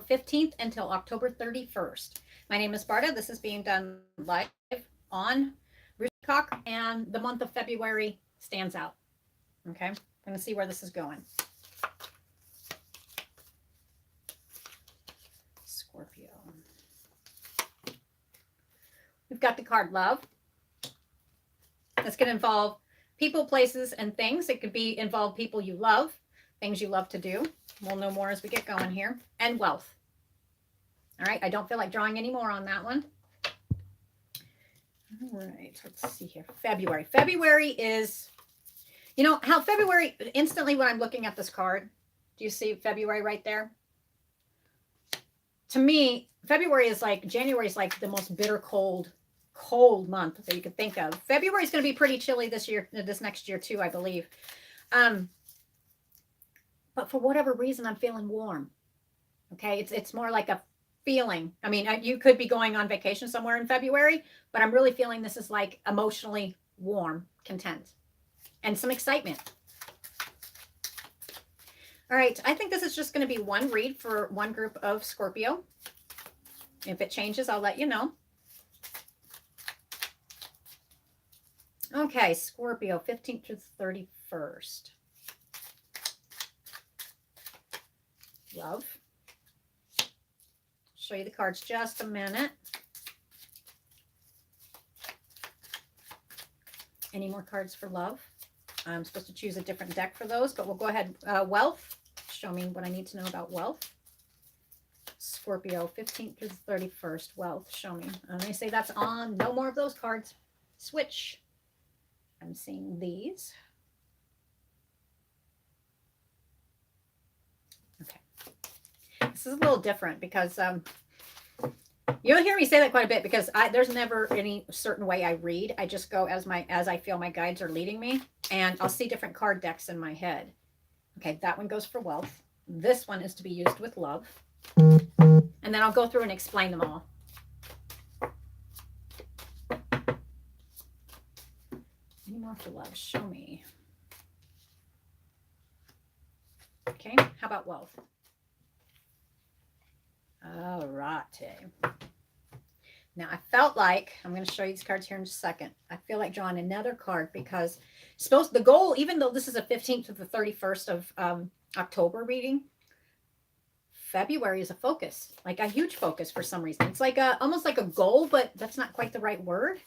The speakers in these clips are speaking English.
15th until October 31st. My name is Barda. This is being done live on Roosters Peacock, and the month of February stands out. Okay, I'm going to see where this is going. Scorpio. We've got the card Love. It's going to involve people, places, and things. It could be involve people you love, things you love to do. We'll know more as we get going here. And wealth. All right, I don't feel like drawing any more on that one. All right, let's see here. February. February is, you know how February, instantly when I'm looking at this card, do you see February right there? To me, February is like, January is like the most bitter, cold month that you could think of. February is going to be pretty chilly this year, this next year too, I believe. But for whatever reason, I'm feeling warm. Okay, it's more like a feeling. I mean, you could be going on vacation somewhere in February, but I'm really feeling this is like emotionally warm, content, and some excitement. All right, I think this is just going to be one read for one group of Scorpio. If it changes, I'll let you know. Okay, Scorpio, 15th to the 31st. Love. Show you the cards just a minute. Any more cards for love? I'm supposed to choose a different deck for those, but we'll go ahead. Wealth. Show me what I need to know about wealth. Scorpio, 15th to the 31st. Wealth. Show me. They say that's on. No more of those cards. Switch. I'm seeing these. Okay. This is a little different because you'll hear me say that quite a bit because there's never any certain way I read. I just go as I feel my guides are leading me, and I'll see different card decks in my head. Okay, that one goes for wealth. This one is to be used with love. And then I'll go through and explain them all. Any more for love? Show me. Okay, how about wealth? All right. Now, I felt like, I'm going to show you these cards here in just a second. I feel like drawing another card because the goal, even though this is a 15th to the 31st of October reading, February is a focus, like a huge focus for some reason. It's like almost like a goal, but that's not quite the right word.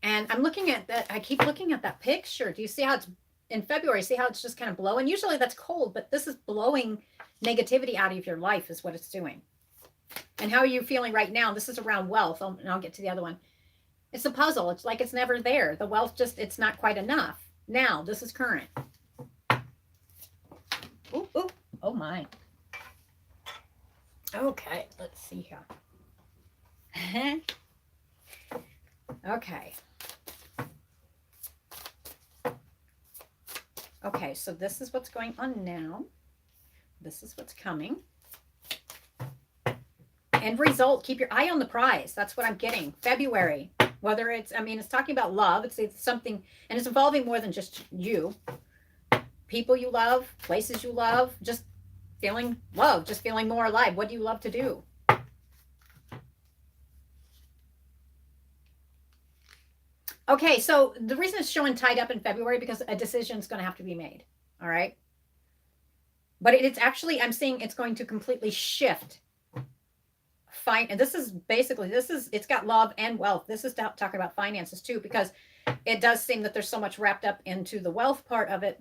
And I'm looking at that. I keep looking at that picture. Do you see how it's in February? See how it's just kind of blowing? Usually that's cold, but this is blowing negativity out of your life is what it's doing. And how are you feeling right now? This is around wealth. And I'll get to the other one. It's a puzzle. It's like it's never there. The wealth it's not quite enough. Now, this is current. Ooh, ooh. Oh, my. Okay, let's see here. Okay. Okay, so this is what's going on now. This is what's coming. End result, keep your eye on the prize. That's what I'm getting. February, whether it's talking about love. It's something, and it's involving more than just you. People you love, places you love, just feeling love, just feeling more alive. What do you love to do? Okay, so the reason it's showing tied up in February because a decision is going to have to be made. All right. But it's actually, I'm seeing it's going to completely shift. Fine. And this is basically, it's got love and wealth. This is talking about finances too, because it does seem that there's so much wrapped up into the wealth part of it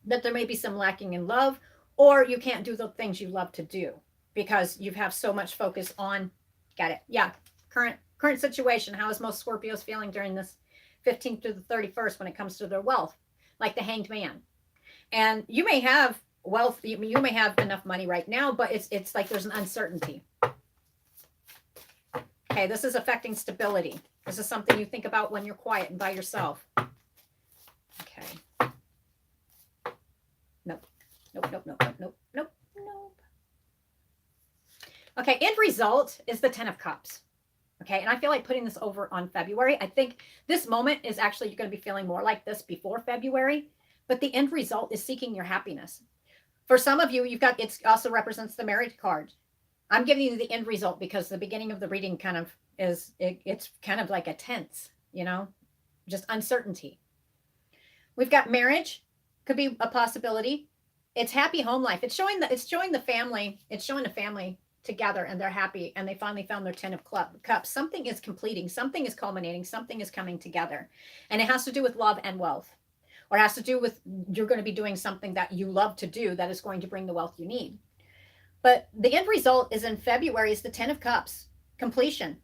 that there may be some lacking in love, or you can't do the things you love to do because you have so much focus on, got it. Yeah. Current situation. How is most Scorpios feeling during this 15th to the 31st when it comes to their wealth? Like the Hanged Man. And you may have wealth, you may have enough money right now, but it's like there's an uncertainty. Okay, this is affecting stability. This is something you think about when you're quiet and by yourself. Okay. Nope. Nope, nope, nope, nope, nope, nope, nope. Okay, end result is the 10 of Cups. Okay, and I feel like putting this over on February. I think this moment is actually, you're going to be feeling more like this before February, but the end result is seeking your happiness. For some of you, you've got, it also represents the marriage card. I'm giving you the end result because the beginning of the reading kind of is, it's kind of like a tense, just uncertainty. We've got marriage, could be a possibility. It's happy home life. It's showing the family. It's showing the family together and they're happy and they finally found their 10 of cups. Something is completing, something is culminating, something is coming together. And it has to do with love and wealth, or it has to do with, you're going to be doing something that you love to do that is going to bring the wealth you need. But the end result is in February is the 10 of cups, completion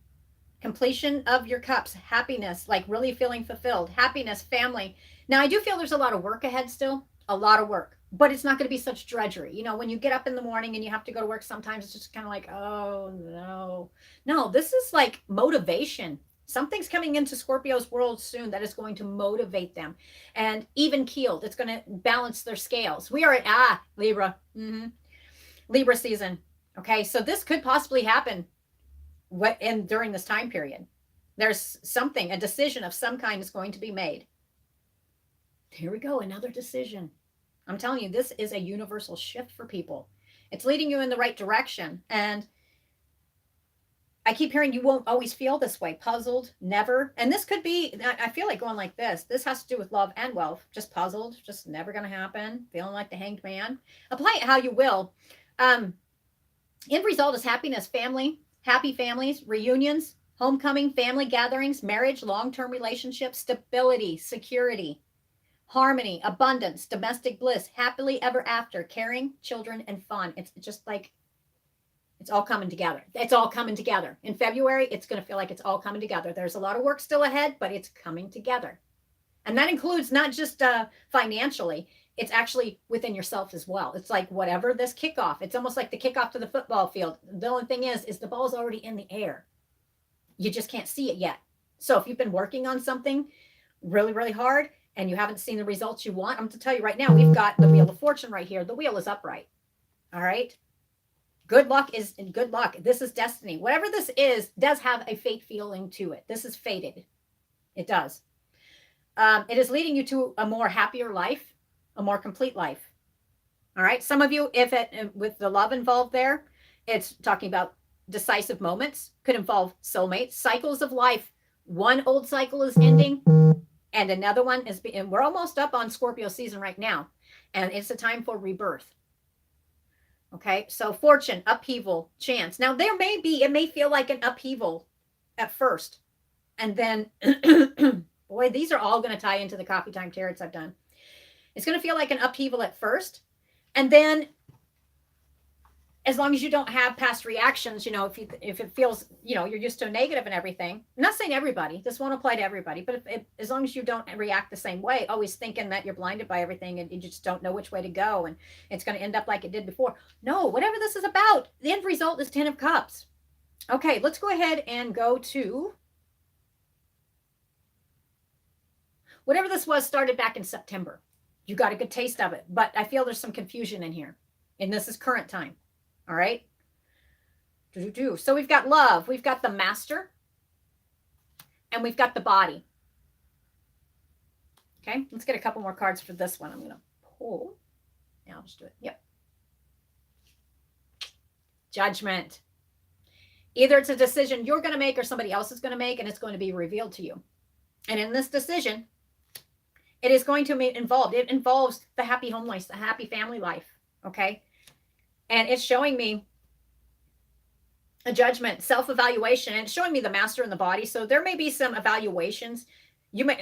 of your cups, happiness, like really feeling fulfilled, happiness, family. Now I do feel there's a lot of work ahead still, a lot of work, but it's not going to be such drudgery. When you get up in the morning and you have to go to work, sometimes it's just kind of like, oh no, this is like motivation. Something's coming into Scorpio's world soon that is going to motivate them, and even keeled. It's going to balance their scales. We are at Libra, Libra season. Okay, so this could possibly happen during this time period. There's something, a decision of some kind is going to be made. Here we go, another decision. I'm telling you, this is a universal shift for people. It's leading you in the right direction. And I keep hearing you won't always feel this way, puzzled, never. And this could be, I feel like going like this. This has to do with love and wealth. Just puzzled, just never going to happen, feeling like the hanged man. Apply it how you will. End result is happiness, family, happy families, reunions, homecoming, family gatherings, marriage, long-term relationships, stability, security, harmony, abundance, domestic bliss, happily ever after, caring, children, and fun. It's just like, it's all coming together. It's all coming together. In February, it's going to feel like it's all coming together. There's a lot of work still ahead, but it's coming together. And that includes not just financially, it's actually within yourself as well. It's like whatever this kickoff, it's almost like the kickoff to the football field. The only thing is the ball's already in the air. You just can't see it yet. So if you've been working on something really, really hard and you haven't seen the results you want, I'm going to tell you right now, we've got the Wheel of Fortune right here. The wheel is upright. All right. Good luck is in good luck. This is destiny. Whatever this is does have a fate feeling to it. This is fated. It does. It is leading you to a more happier life, a more complete life. All right. Some of you, if it with the love involved there, it's talking about decisive moments, could involve soulmates, cycles of life. One old cycle is ending and another one is being, we're almost up on Scorpio season right now. And it's a time for rebirth. Okay. So fortune, upheaval, chance. Now there may be, it may feel like an upheaval at first. And then, boy, these are all going to tie into the coffee time tarots I've done. It's going to feel like an upheaval at first. And then as long as you don't have past reactions, if it feels, you're used to a negative and everything, I'm not saying everybody, this won't apply to everybody, but if as long as you don't react the same way, always thinking that you're blinded by everything and you just don't know which way to go and it's going to end up like it did before. No, whatever this is about, the end result is 10 of Cups. Okay, let's go ahead and go to whatever this was, started back in September. You got a good taste of it, but I feel there's some confusion in here. And this is current time. All right. So we've got love. We've got the Master. And we've got the Body. Okay. Let's get a couple more cards for this one. I'm going to pull. Yeah, I'll just do it. Yep. Judgment. Either it's a decision you're going to make or somebody else is going to make, and it's going to be revealed to you. And in this decision, it is going to be involved. It involves the happy home life, the happy family life. Okay. And it's showing me a judgment, self-evaluation, and it's showing me the Master and the Body. So there may be some evaluations.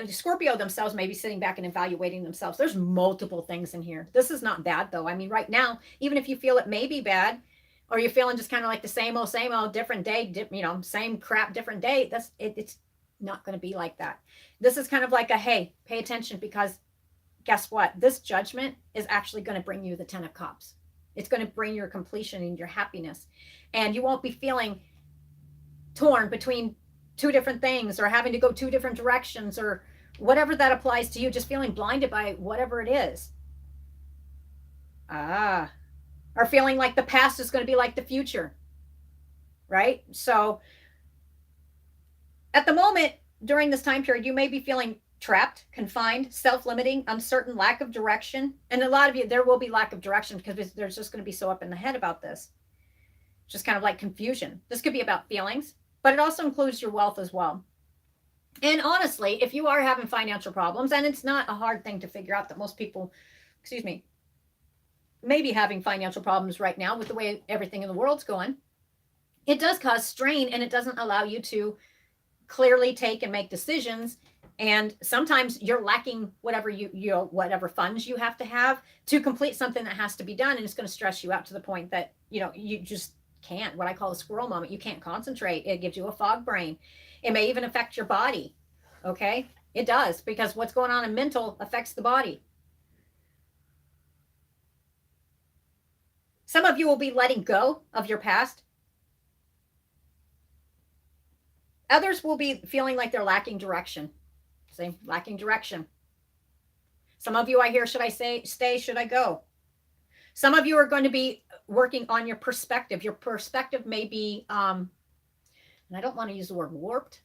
Scorpio themselves may be sitting back and evaluating themselves. There's multiple things in here. This is not bad though. I mean, right now, even if you feel it may be bad, or you're feeling just kind of like the same old, different day, same crap, different day, it's not going to be like that. This is kind of like a, hey, pay attention, because guess what? This judgment is actually going to bring you the 10 of Cups. It's going to bring your completion and your happiness. And you won't be feeling torn between two different things or having to go two different directions or whatever that applies to you, just feeling blinded by whatever it is. Or feeling like the past is going to be like the future. Right? So at the moment, during this time period, you may be feeling trapped, confined, self-limiting, uncertain, lack of direction. And a lot of you, there will be lack of direction because there's just going to be so up in the head about this. Just kind of like confusion. This could be about feelings, but it also includes your wealth as well. And honestly, if you are having financial problems, and it's not a hard thing to figure out that most people, excuse me, may be having financial problems right now with the way everything in the world's going, it does cause strain and it doesn't allow you to clearly take and make decisions. And sometimes you're lacking whatever whatever funds you have to complete something that has to be done, and it's going to stress you out to the point that you just can't, what I call a squirrel moment. You can't concentrate. It gives you a fog brain. It may even affect your body. Okay, it does, because what's going on in mental affects the body. Some of you will be letting go of your past. Others will be feeling like they're lacking direction. See, lacking direction. Some of you, I hear, should I stay? Should I go? Some of you are going to be working on your perspective. Your perspective may be, and I don't want to use the word warped.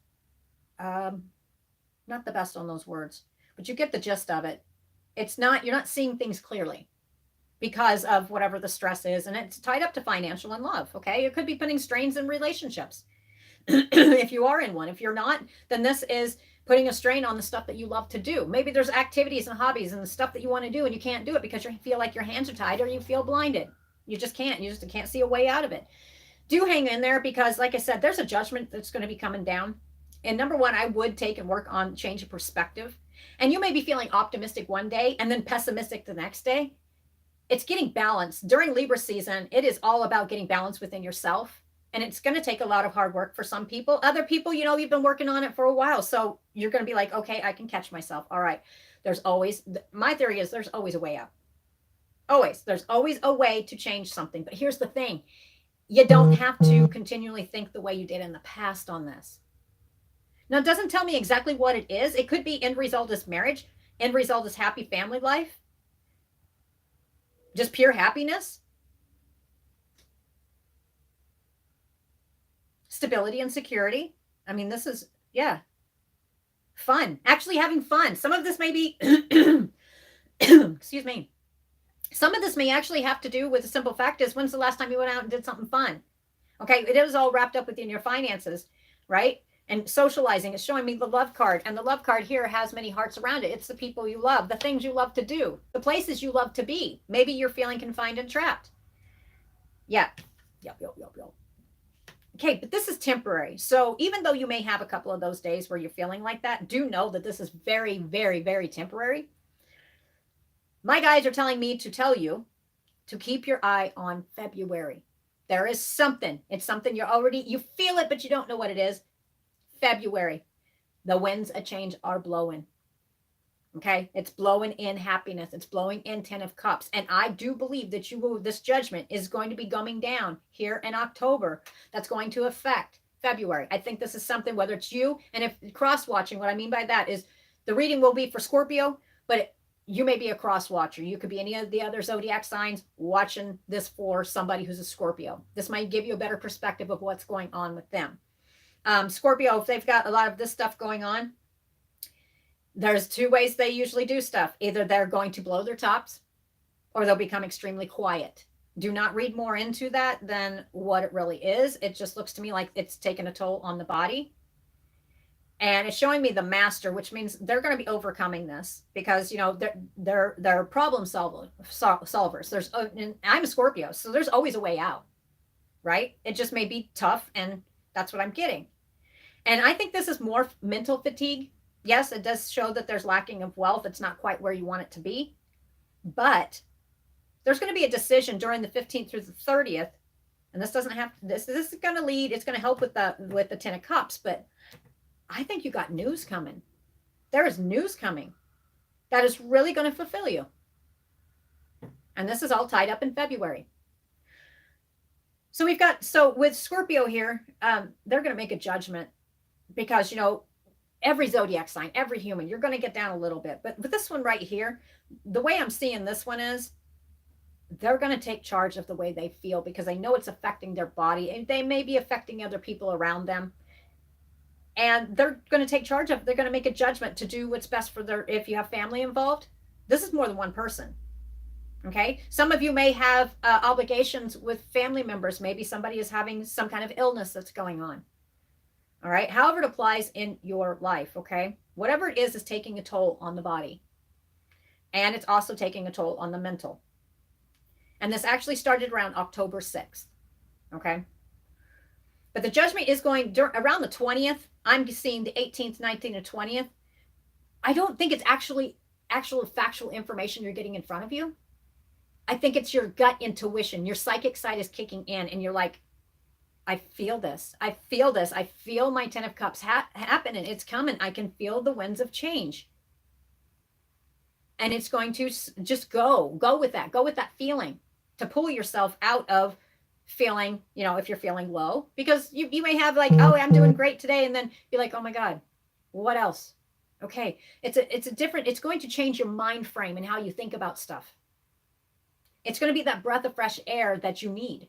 Not the best on those words, but you get the gist of it. You're not seeing things clearly because of whatever the stress is, and it's tied up to financial and love. Okay, it could be putting strains in relationships. If you are in one. If you're not, then this is putting a strain on the stuff that you love to do. Maybe there's activities and hobbies and the stuff that you want to do, and you can't do it because you feel like your hands are tied, or you feel blinded. You just can't. You just can't see a way out of it. Do hang in there, because like I said, there's a judgment that's going to be coming down. And number one, I would take and work on change of perspective. And you may be feeling optimistic one day and then pessimistic the next day. It's getting balance. During Libra season, it is all about getting balance within yourself. And it's going to take a lot of hard work for some people. Other people, you've been working on it for a while. So you're going to be like, okay, I can catch myself. All right. My theory is there's always a way out. Always. There's always a way to change something. But here's the thing. You don't have to continually think the way you did in the past on this. Now, it doesn't tell me exactly what it is. It could be end result is marriage. End result is happy family life. Just pure happiness. Stability and security. I mean, this is, fun. Actually having fun. Some of this may be, excuse me. Some of this may actually have to do with the simple fact is, when's the last time you went out and did something fun? Okay, it is all wrapped up within your finances, right? And socializing is showing me the love card. And the love card here has many hearts around it. It's the people you love, the things you love to do, the places you love to be. Maybe you're feeling confined and trapped. Yep. Okay, but this is temporary. So even though you may have a couple of those days where you're feeling like that, do know that this is very, very, very temporary. My guides are telling me to tell you to keep your eye on February. There is something. It's something you feel it, but you don't know what it is. February. The winds of change are blowing. Okay, it's blowing in happiness. It's blowing in 10 of Cups. And I do believe that this judgment is going to be coming down here in October. That's going to affect February. I think this is something, whether it's you, and if cross-watching, what I mean by that is the reading will be for Scorpio, but you may be a cross-watcher. You could be any of the other zodiac signs watching this for somebody who's a Scorpio. This might give you a better perspective of what's going on with them. Scorpio, if they've got a lot of this stuff going on, there's two ways they usually do stuff. Either they're going to blow their tops or they'll become extremely quiet. Do not read more into that than what it really is. It just looks to me like it's taken a toll on the body. And it's showing me the master, which means they're going to be overcoming this because, they're problem solvers. And I'm a Scorpio, so there's always a way out, right? It just may be tough, and that's what I'm getting. And I think this is more mental fatigue. Yes, it does show that there's lacking of wealth. It's not quite where you want it to be. But there's going to be a decision during the 15th through the 30th. And this doesn't have this is going to lead. It's going to help with the 10 of Cups. But I think you got news coming. There is news coming that is really going to fulfill you. And this is all tied up in February. So with Scorpio here, they're going to make a judgment because, every zodiac sign, every human, you're going to get down a little bit. But with this one right here, the way I'm seeing this one is they're going to take charge of the way they feel because they know it's affecting their body and they may be affecting other people around them. and they're going to take charge of, they're going to make a judgment to do what's best for their, if you have family involved, this is more than one person. Okay. Some of you may have obligations with family members. Maybe somebody is having some kind of illness that's going on. All right. However it applies in your life. Okay. Whatever it is taking a toll on the body. And it's also taking a toll on the mental. And this actually started around October 6th. Okay. But the judgment is going around the 20th. I'm seeing the 18th, 19th, and 20th. I don't think it's actually actual factual information you're getting in front of you. I think it's your gut intuition. Your psychic side is kicking in, and you're like, I feel this. I feel this. I feel my 10 of Cups happen, and it's coming. I can feel the winds of change. And it's going to just go with that. Go with that feeling to pull yourself out of feeling, if you're feeling low, because you may have like, oh, I'm doing great today. And then be like, oh my God, what else? Okay. It's going to change your mind frame and how you think about stuff. It's going to be that breath of fresh air that you need.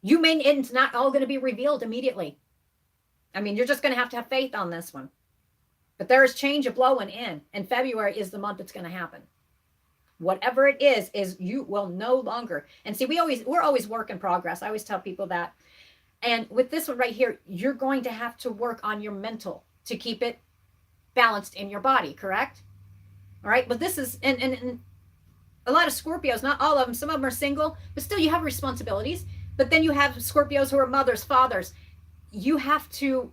It's not all going to be revealed immediately. I mean, you're just going to have faith on this one. But there is change blowing in, and February is the month it's going to happen. Whatever it is you will no longer. And see, we're always work in progress. I always tell people that. And with this one right here, you're going to have to work on your mental to keep it balanced in your body, correct? All right. But this is, and a lot of Scorpios, not all of them, some of them are single, but still you have responsibilities. But then you have Scorpios who are mothers, fathers. You have to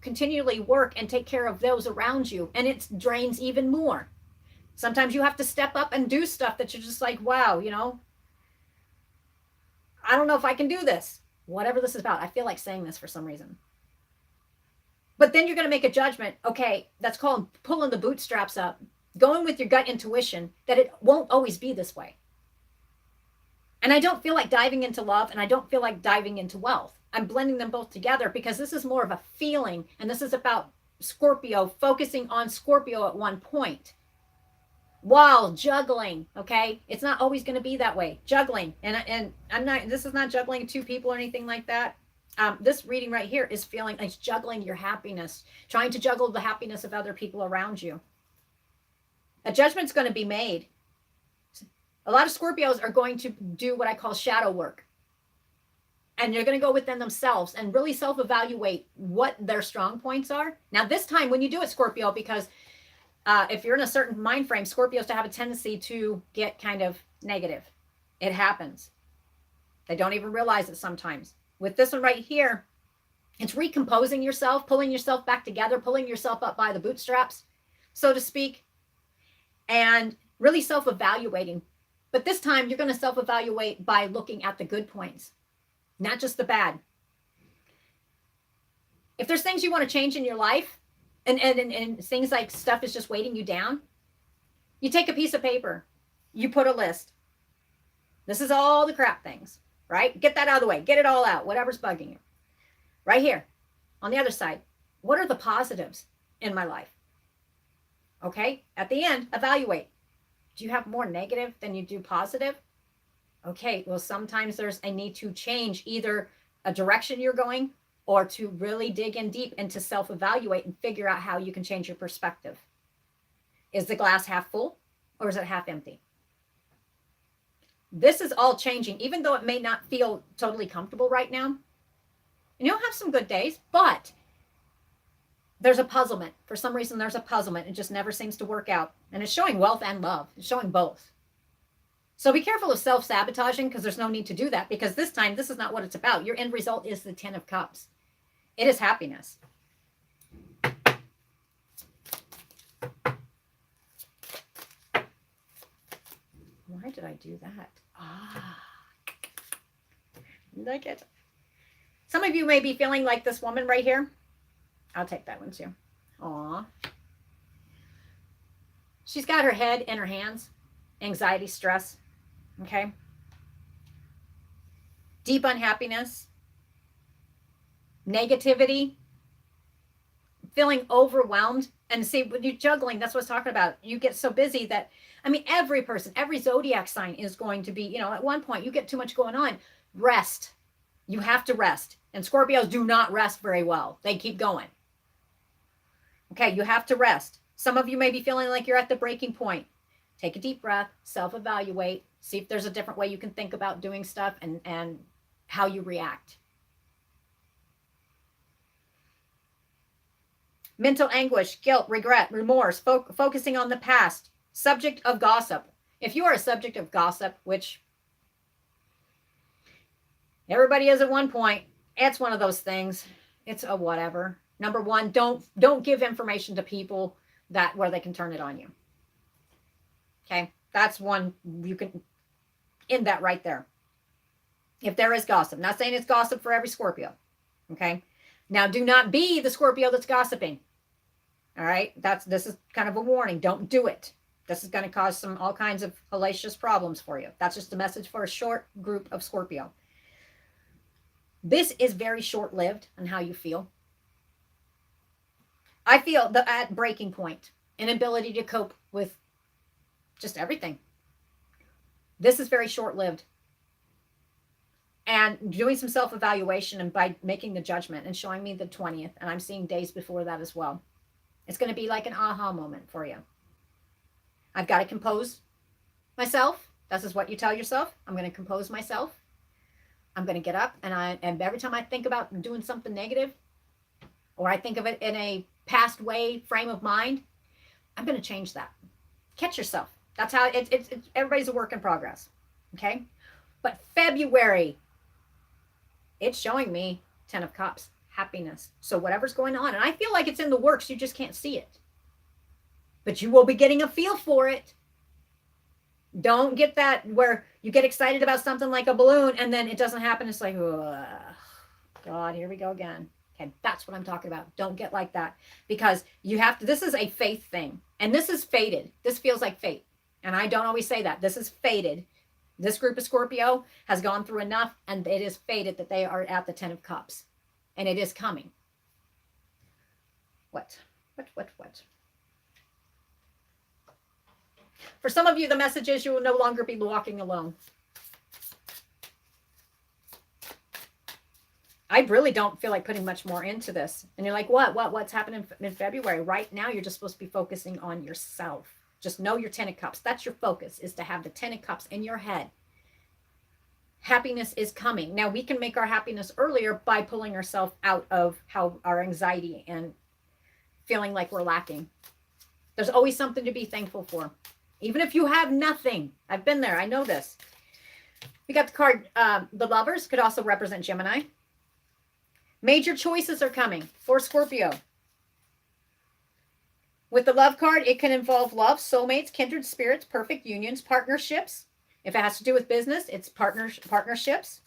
continually work and take care of those around you. And it drains even more. Sometimes you have to step up and do stuff that you're just like, wow, I don't know if I can do this. Whatever this is about. I feel like saying this for some reason. But then you're going to make a judgment. Okay, that's called pulling the bootstraps up. Going with your gut intuition that it won't always be this way. And I don't feel like diving into love, and I don't feel like diving into wealth. I'm blending them both together because this is more of a feeling, and this is about Scorpio, focusing on Scorpio at one point. While juggling, okay? It's not always going to be that way. Juggling. And I'm not, this is not juggling two people or anything like that. This reading right here is feeling like juggling your happiness, trying to juggle the happiness of other people around you. A judgment's going to be made. A lot of Scorpios are going to do what I call shadow work. And they're going to go within themselves and really self-evaluate what their strong points are. Now, this time when you do it, Scorpio, because if you're in a certain mind frame, Scorpios to have a tendency to get kind of negative. It happens. They don't even realize it sometimes. With this one right here, it's recomposing yourself, pulling yourself back together, pulling yourself up by the bootstraps, so to speak, and really self-evaluating. But this time you're going to self-evaluate by looking at the good points, not just the bad. If there's things you want to change in your life, and things like stuff is just weighting you down, you take a piece of paper, you put a list. This is all the crap things, right? Get that out of the way. Get it all out, whatever's bugging you. Right here, on the other side, what are the positives in my life? Okay, at the end, evaluate. Do you have more negative than you do positive? Okay, well, sometimes there's a need to change either a direction you're going or to really dig in deep and to self-evaluate and figure out how you can change your perspective. Is the glass half full or is it half empty? This is all changing, even though it may not feel totally comfortable right now. And you'll have some good days, but there's a puzzlement. For some reason, there's a puzzlement. It just never seems to work out. And it's showing wealth and love. It's showing both. So be careful of self-sabotaging, because there's no need to do that, because this time, this is not what it's about. Your end result is the 10 of Cups. It is happiness. Why did I do that? Like it. Some of you may be feeling like this woman right here. I'll take that one too. Aw. She's got her head in her hands. Anxiety, stress. Okay. Deep unhappiness. Negativity. Feeling overwhelmed. And see, when you're juggling, that's what I was talking about. You get so busy that, I mean, every person, every zodiac sign is going to be, at one point you get too much going on. Rest. You have to rest. And Scorpios do not rest very well. They keep going. Okay, you have to rest. Some of you may be feeling like you're at the breaking point. Take a deep breath, self-evaluate, see if there's a different way you can think about doing stuff and how you react. Mental anguish, guilt, regret, remorse, focusing on the past, subject of gossip. If you are a subject of gossip, which everybody is at one point, it's one of those things. It's a whatever. Number one, don't give information to people that where they can turn it on you. Okay, that's one. You can end that right there. If there is gossip, not saying it's gossip for every Scorpio. Okay, now do not be the Scorpio that's gossiping. All right, this is kind of a warning. Don't do it. This is going to cause all kinds of hellacious problems for you. That's just a message for a short group of Scorpio. This is very short-lived on how you feel. I feel at breaking point, inability to cope with just everything. This is very short-lived. And doing some self-evaluation and by making the judgment and showing me the 20th, and I'm seeing days before that as well. It's going to be like an aha moment for you. I've got to compose myself. This is what you tell yourself. I'm going to compose myself. I'm going to get up and every time I think about doing something negative, or I think of it in a past way frame of mind, I'm going to change that. Catch yourself. That's how it's everybody's a work in progress. Okay. But February, it's showing me 10 of Cups, happiness. So whatever's going on, and I feel like it's in the works, you just can't see it. But you will be getting a feel for it. Don't get that where you get excited about something like a balloon and then it doesn't happen. It's like, oh, God, here we go again. Okay, that's what I'm talking about. Don't get like that because you have to, this is a faith thing and this is fated. This feels like fate. And I don't always say that. This is fated. This group of Scorpio has gone through enough and it is fated that they are at the 10 of Cups and it is coming. What? For some of you, the message is you will no longer be walking alone. I really don't feel like putting much more into this. And you're like, what's happening in February? Right now, you're just supposed to be focusing on yourself. Just know your 10 of Cups. That's your focus, is to have the 10 of Cups in your head. Happiness is coming. Now, we can make our happiness earlier by pulling ourselves out of our anxiety and feeling like we're lacking. There's always something to be thankful for. Even if you have nothing. I've been there. I know this. We got the card, the Lovers could also represent Gemini. Major choices are coming for Scorpio. With the Love card, it can involve love, soulmates, kindred spirits, perfect unions, partnerships. If it has to do with business, it's partnerships.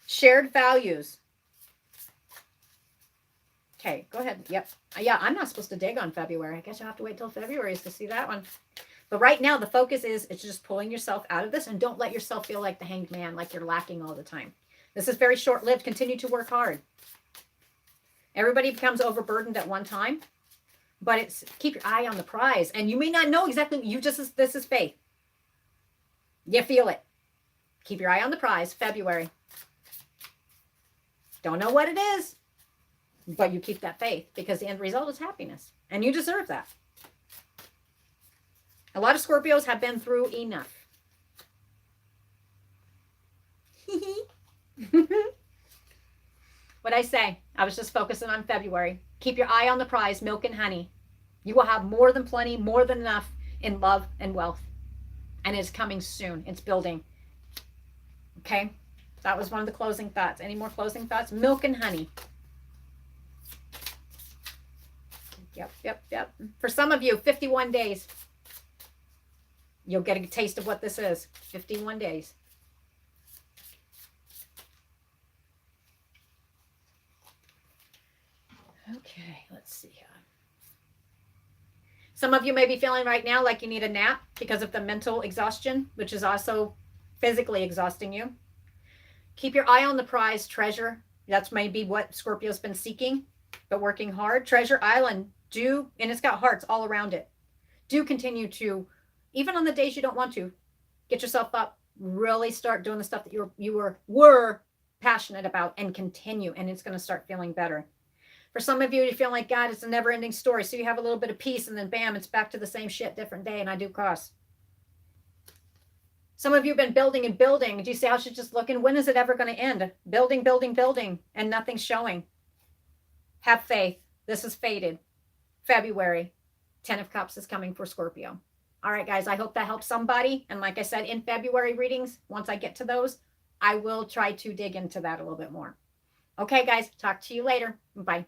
Shared values. Okay, go ahead. Yep. Yeah, I'm not supposed to dig on February. I guess you'll have to wait till February to see that one. But right now, the focus is it's just pulling yourself out of this and don't let yourself feel like the hanged man, like you're lacking all the time. This is very short-lived. Continue to work hard. Everybody becomes overburdened at one time, but it's keep your eye on the prize. And you may not know exactly. This is faith. You feel it. Keep your eye on the prize. February. Don't know what it is. But you keep that faith because the end result is happiness. And you deserve that. A lot of Scorpios have been through enough. What I say, I was just focusing on February. Keep your eye on the prize, milk and honey. You will have more than plenty, more than enough in love and wealth. And it's coming soon. It's building. Okay? That was one of the closing thoughts. Any more closing thoughts? Milk and honey. Yep. For some of you, 51 days. You'll get a taste of what this is. 51 days. Okay, let's see here. Some of you may be feeling right now like you need a nap because of the mental exhaustion, which is also physically exhausting you. Keep your eye on the prize, treasure. That's maybe what Scorpio's been seeking, but working hard. Treasure Island, and it's got hearts all around it. Do continue to, even on the days you don't want to, get yourself up, really start doing the stuff that you were passionate about and continue, and it's going to start feeling better. For some of you, you feel like, God, it's a never ending story. So you have a little bit of peace and then bam, it's back to the same shit, different day. And I do cost. Some of you have been building and building. Do you see how she's just looking? When is it ever going to end? Building, building, building, and nothing's showing. Have faith. This is fated. February. 10 of Cups is coming for Scorpio. All right, guys, I hope that helps somebody. And like I said, in February readings, once I get to those, I will try to dig into that a little bit more. Okay, guys, talk to you later. Bye.